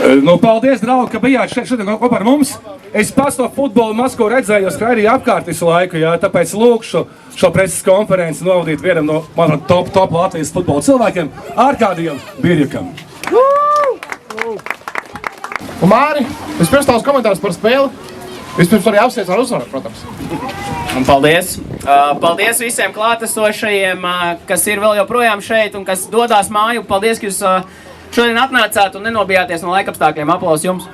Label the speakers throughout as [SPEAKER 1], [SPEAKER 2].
[SPEAKER 1] Nu, paldies, draugi, ka bijāt šodien kopā ar mums. Es pats to futbolu Maskavu redzēju, skraidīju apkārt visu laiku, jā, tāpēc lūkšu šo preses konferenci novadīt vienam no, manuprāt, top Latvijas futbola cilvēkiem, Ārkādijam Birjakam.
[SPEAKER 2] Un Māri, vispirms tavs komentārs par spēli. Vispirms arī apsveic ar uzvaru, protams.
[SPEAKER 3] Un paldies! Paldies visiem klātesošajiem, kas ir vēl joprojām šeit un kas dodās māju. Paldies, ka jūs šodien atnācāt un nenobijāties no laikapstākļiem. Aplaus jums!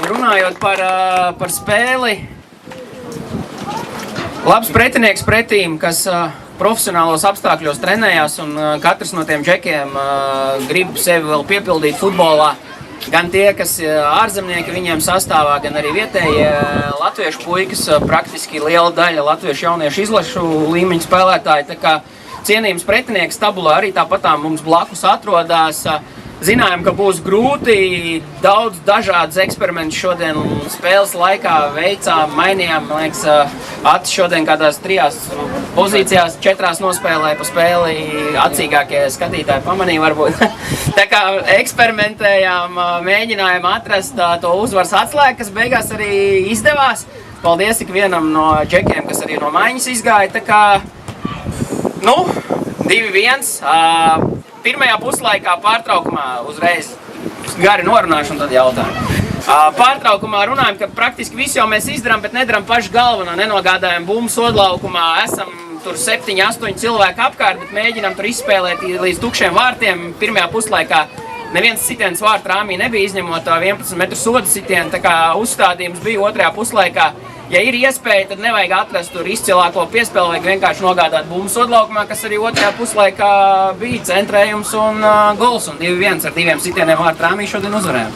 [SPEAKER 3] Runājot par spēli, labs pretinieks pretīm, kas profesionālos apstākļos trenējās un katrs no tiem džekiem grib sevi vēl piepildīt futbolā. Gan tie, kas ārzemnieki viņiem sastāvā, gan arī vietējie latviešu puikas, praktiski liela daļa latviešu jauniešu izlašu līmeņa spēlētāji. Tā kā cienījums pretinieks tabulā arī tāpatām mums blakus atrodās. Zinājām, ka būs grūti, daudz dažādas eksperimentus šodien spēles laikā veicām, mainījām, man liekas, Atis šodien kādās 3 pozīcijās, 4 nospēlēja pa spēli, acīgākie skatītāji pamanīja varbūt. Tā kā eksperimentējām, mēģinājām atrast to uzvaras atslēgu, kas beigās arī izdevās. Paldies ikvienam no džekiem, kas arī no maiņas izgāja, tā kā, 2-1. Pirmajā puslaikā pārtraukumā uzreiz gari norunāšu un tad jautājumu. Pārtraukumā runājam, ka praktiski visu jau mēs izdarām, bet nedaram paši galveno, nenogādājam bumbu sodlaukumā. Esam tur 7-8 cilvēki apkārt, bet mēģinām tur izspēlēt līdz tukšiem vārtiem. Pirmajā puslaikā neviens sitiens vārtu rāmī nebija, izņemot 11 metru soda sitienu, tā kā uzstādījums bija otrajā puslaikā. Ja ir iespēja, tad nevajag atrast tur izcilāko piespēli, vajag vienkārši nogādāt bumbu sodlaukumā, kas arī otrajā puslaikā bija centrējums un gols. Un 2-1 ar 2 sitieniem vārtu rāmī šodien uzvarējām.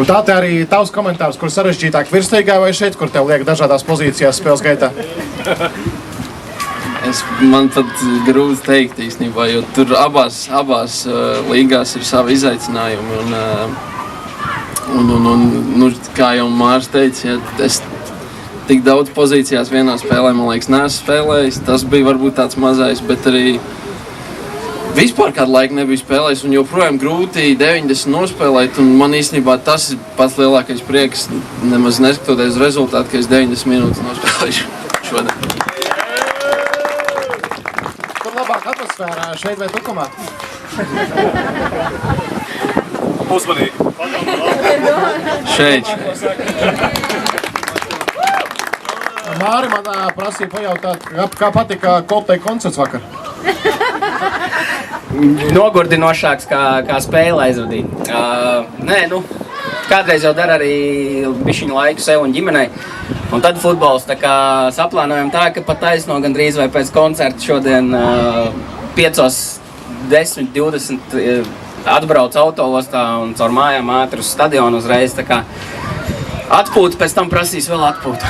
[SPEAKER 2] Un tā te arī tavs komentārs, kur sarežģītāk virsliigā vai šeit, kur tev liek dažādās pozīcijās spēles gaitā?
[SPEAKER 4] Man pat grūti teikt īstenībā, jo tur abās līgās ir savi izaicinājumi. Un kā jau Mārs teica, ja es tik daudz pozīcijās vienā spēlē, man liekas, neesmu spēlējis. Tas bija varbūt tāds mazais, bet arī vispār kādu laiku nebija spēlējis un joprojām grūti 90 nospēlēt. Un man īstenībā tas ir pats lielākais prieks, nemaz neskatoties uz rezultātu, ka es 90 minūtes nospēlēšu šodien.
[SPEAKER 2] Kur labāk atmosfērā, šeit vai Tukumā?
[SPEAKER 1] Uzmanīgi!
[SPEAKER 4] Šeit.
[SPEAKER 2] Māri man prasīja pajautāt, kā patika Coldplay koncerts vakar?
[SPEAKER 3] Nogurdinošāks kā spēle aizvadīt. Kādreiz jau dara arī bišķiņu laiku sev un ģimenei. Un tad futbols, tā kā saplānojam tā, ka pat taisno gandrīz vai pēc koncerta šodien 5:10, 20 atbrauc autoostā un caur mājām ātri uz stadionu uzreiz. Tā kā atpūta, pēc tam prasīs vēl atpūtu.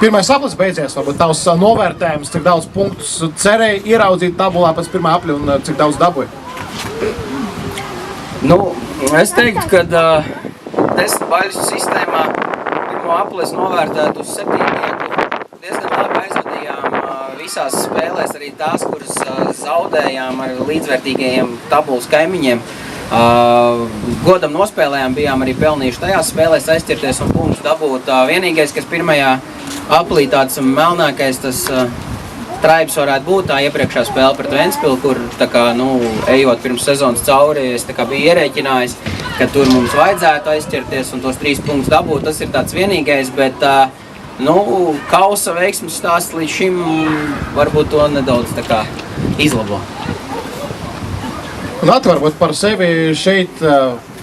[SPEAKER 2] Pirmais aplis beidzies, varbūt tavs novērtējums, cik daudz punktus cerēja ieraudzīt tabulā pēc pirmā apļa un cik daudz dabūja?
[SPEAKER 3] Es teiktu, ka 10 baļu sistēmā pirmo aplis novērtētu uz 7 vietu. Diezgan labi aizvadījām visās spēlēs, arī tās, kuras zaudējām ar līdzvērtīgajiem tabulas kaimiņiem. Godam nospēlējām, bijām arī pelnījuši tajās spēlēs aizķirties un punktus dabūt. Vienīgais, kas pirmajā aplī tāds melnākais, tas traibs varētu būt tā iepriekšā spēle pret Ventspilu, kur ejot pirms sezonas cauri, es biju ierēķinājis, ka tur mums vajadzētu aizķirties un tos 3 punktus dabūt. Tas ir tāds vienīgais, bet kausa veiksmes stāsts līdz šim varbūt to nedaudz izlabo.
[SPEAKER 2] Un varbūt par sevi šeit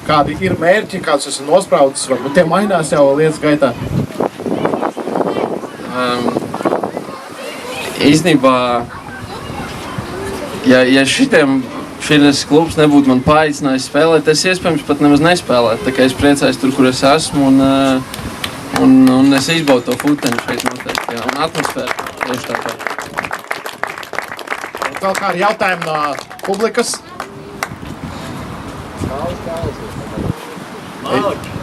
[SPEAKER 2] kādi ir mērķi, kāds esi nospraudis, varbūt tie mainās jau lietas gaitā?
[SPEAKER 4] Īstenībā, ja šitas klubs nebūtu man paaicinājis spēlēt, es iespējams pat nemaz nespēlētu. Tā kā es priecājos tur, kur es esmu un es izbaudu to futeni šeit noteikti, jā, un atmosfēru tieši tāpēc.
[SPEAKER 2] Vēl kādi jautājumi no publikas?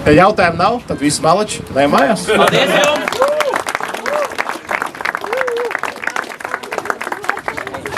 [SPEAKER 2] Ja jautājumu nav, tad visi maleči, ne mājās.
[SPEAKER 3] Paldies jums!